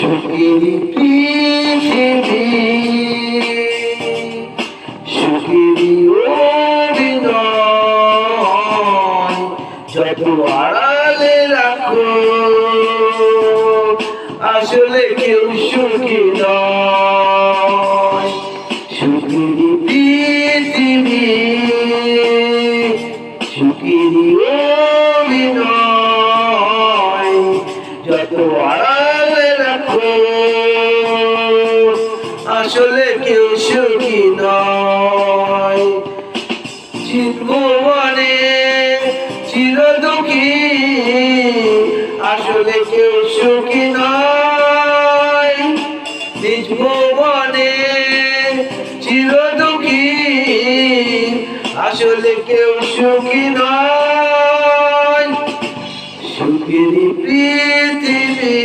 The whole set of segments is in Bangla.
সুখের পৃথিবী সুখেরই অভিনয় যত আড়ালে রাখো আসলে কেউ সুখী নয়। সুখেরই পৃথিবী সুখেরই অভিনয় যত আড়ালে রাখো আসলে কেউ সুখী নয়। চিরভুবনে চির দুঃখী আসলে কেউ সুখী নয়। নিজ ভুবনে চির দুঃখী আসলে কেউ সুখী নয়। সুখেরই পৃথিবী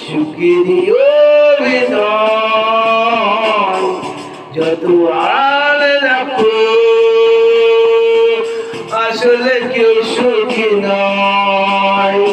সুখেরই অভিনয় যত আড়ালে রাখো আসলে কেউ সুখী নয়।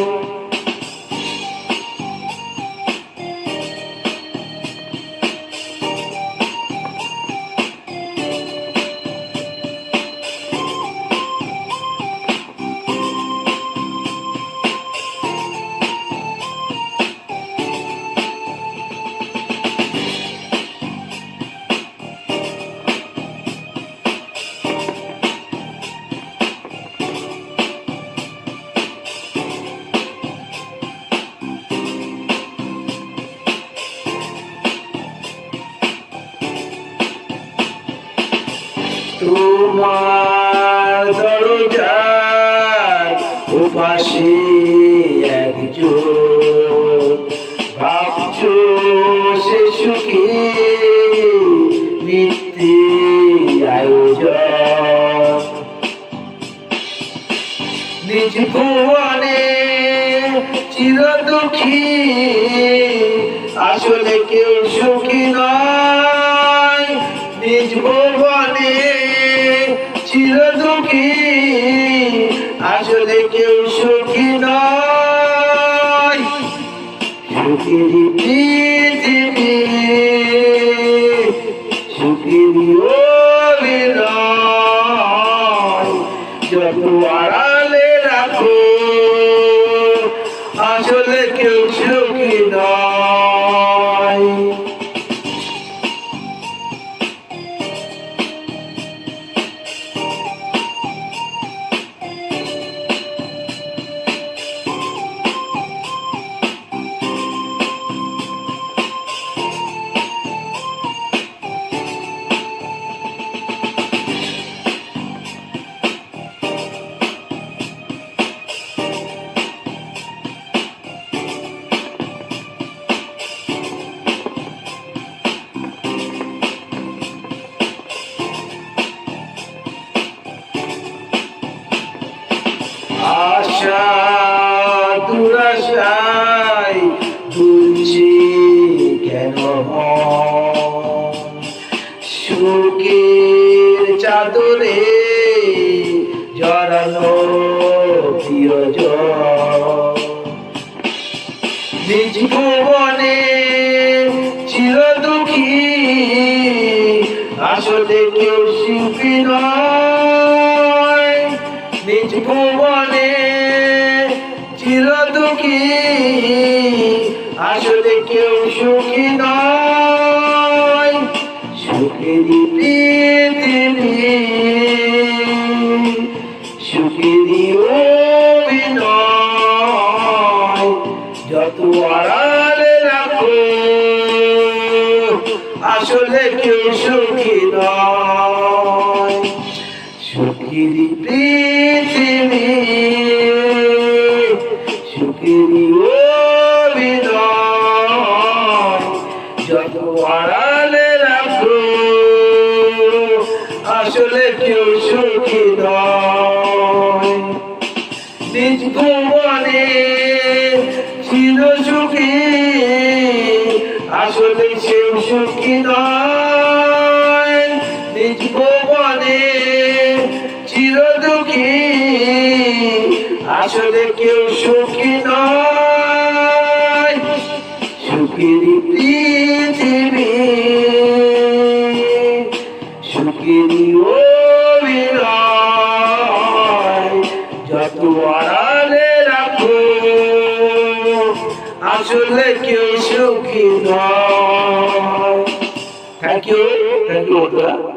তোমার দরজার ওপাশে একজন ভাবছো সে সুখী মিথ্যে আয়োজন। নিজ ভুবনে চির দুঃখী আসলে কেউ সুখী নয়। নিজ ভুবনে চির দুঃখী আসলে কেউ সুখী নয়। সুখেরই পৃথিবী সুখেরই অভিনয় যত আড়ালে রাখো আসলে কেউ সুখী নয়। আশা দুরাশায় দুলছে কেন সুখের চাদরে জড়ানো প্রিয়জন। নিজ ভুবনে চির দুঃখী আসলে কেউ সুখী নয়। নিজ ভুবনে চির দুঃখী আসলে কেউ সুখী নয়। সুখেরই পৃথিবী সুখেরই অভিনয় যত আড়ালে রাখো আসলে কেউ সুখী নয়। সুখেরই পৃথিবী সুখেরই অভিনয় যত আড়ালে রাখো আসলে কেউ সুখী নয়। নিজ ভুবনে চির সুখী আসলে কেউ সুখী নয়। নিজ ভুবনে চির দুঃখী আসলে কেউ সুখী নয়। পৃথিবী সুখিনী অভিনয় যত আড়ালে রাখো আসলে কেউ সুখী নয়। থ্যাংক ইউ বন্ধুরা।